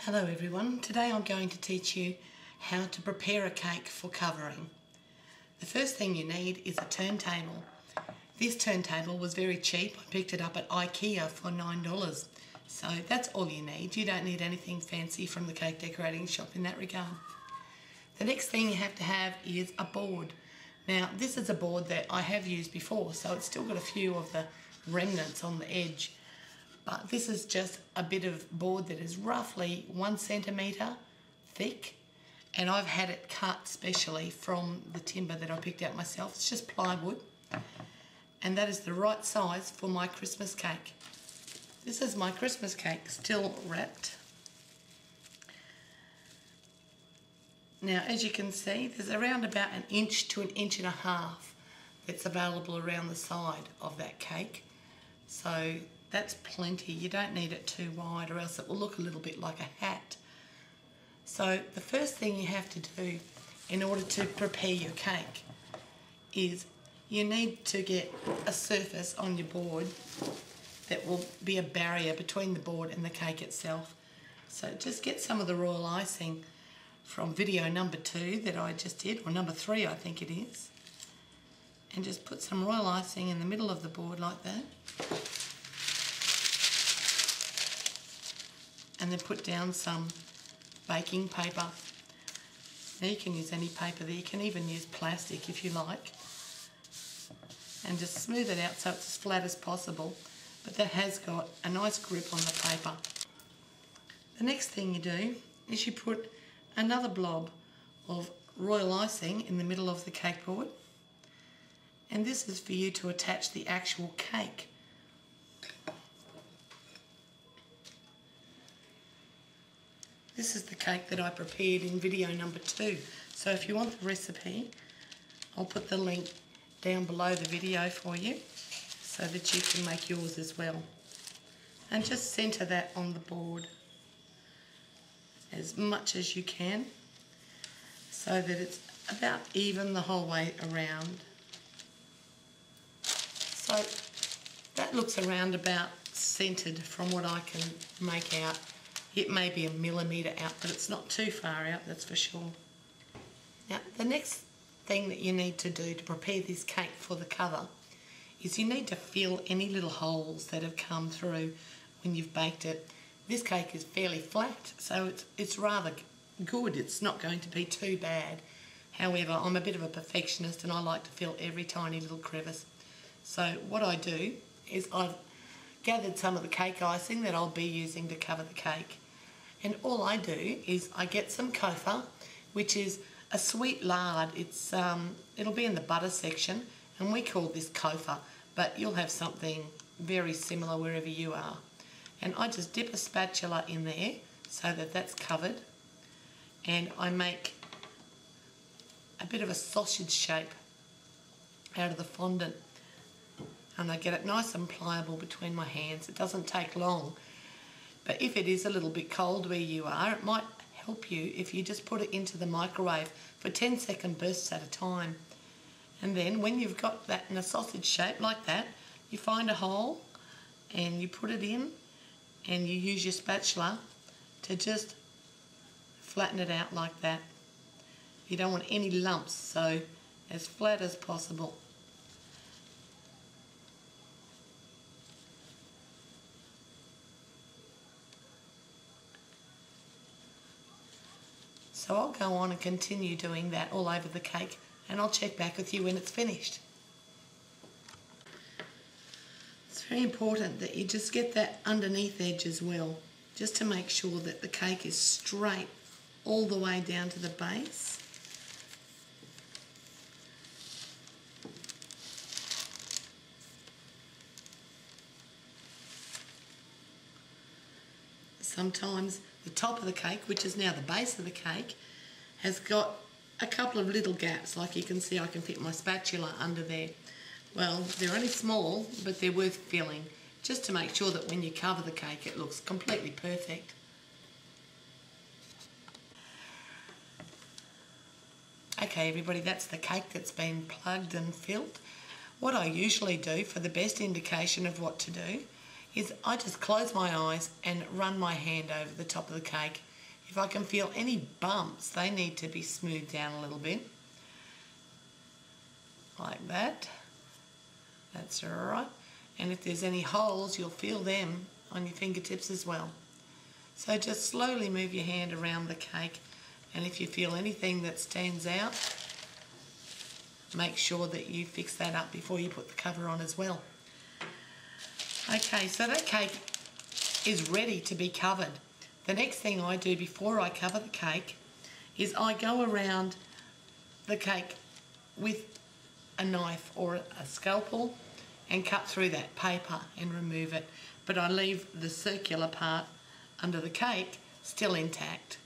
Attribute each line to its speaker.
Speaker 1: Hello everyone, today I'm going to teach you how to prepare a cake for covering. The first thing you need is a turntable. This turntable was very cheap. I picked it up at IKEA for $9. So that's all you need. You don't need anything fancy from the cake decorating shop in that regard. The next thing you have to have is a board. Now this is a board that I have used before, so it's still got a few of the remnants on the edge. But this is just a bit of board that is roughly 1 centimetre thick, and I've had it cut specially from the timber that I picked out myself. It's just plywood, and that is the right size for my Christmas cake. This is my Christmas cake, still wrapped. Now as you can see, there's around about 1 inch to 1.5 inches that's available around the side of that cake. So that's plenty. You don't need it too wide or else it will look a little bit like a hat. So the first thing you have to do in order to prepare your cake is you need to get a surface on your board that will be a barrier between the board and the cake itself. So just get some of the royal icing from video number 2 that I just did, or number 3 I think it is, and just put some royal icing in the middle of the board like that. And then put down some baking paper. Now you can use any paper there, you can even use plastic if you like. And just smooth it out so it's as flat as possible, but that has got a nice grip on the paper. The next thing you do is you put another blob of royal icing in the middle of the cake board. And this is for you to attach the actual cake. This is the cake that I prepared in video number 2. So if you want the recipe, I'll put the link down below the video for you so that you can make yours as well. And just centre that on the board as much as you can so that it's about even the whole way around. So that looks around about centred from what I can make out. It may be 1 millimetre out, but it's not too far out, that's for sure. Now, the next thing that you need to do to prepare this cake for the cover is you need to fill any little holes that have come through when you've baked it. This cake is fairly flat, so it's rather good. It's not going to be too bad. However, I'm a bit of a perfectionist and I like to fill every tiny little crevice. So what I do is I've gathered some of the cake icing that I'll be using to cover the cake. And all I do is I get some kofa, which is a sweet lard. It'll be in the butter section, and we call this kofa, but you'll have something very similar wherever you are. And I just dip a spatula in there so that that's covered, and I make a bit of a sausage shape out of the fondant, and I get it nice and pliable between my hands. It doesn't take long. But if it is a little bit cold where you are, it might help you if you just put it into the microwave for 10-second bursts at a time. And then when you've got that in a sausage shape like that, you find a hole and you put it in and you use your spatula to just flatten it out like that. You don't want any lumps, so as flat as possible. So I'll go on and continue doing that all over the cake, and I'll check back with you when it's finished. It's very important that you just get that underneath edge as well, just to make sure that the cake is straight all the way down to the base. Sometimes the top of the cake, which is now the base of the cake, has got a couple of little gaps. Like you can see, I can fit my spatula under there. Well, they're only small, but they're worth filling, just to make sure that when you cover the cake it looks completely perfect. Okay everybody, that's the cake that's been plugged and filled. What I usually do for the best indication of what to do is I just close my eyes and run my hand over the top of the cake If I can feel any bumps, they need to be smoothed down a little bit. Like that. That's all right. And if there's any holes, you'll feel them on your fingertips as well. So just slowly move your hand around the cake, and if you feel anything that stands out, make sure that you fix that up before you put the cover on as well. Okay, so that cake is ready to be covered. The next thing I do before I cover the cake is I go around the cake with a knife or a scalpel and cut through that paper and remove it. But I leave the circular part under the cake still intact.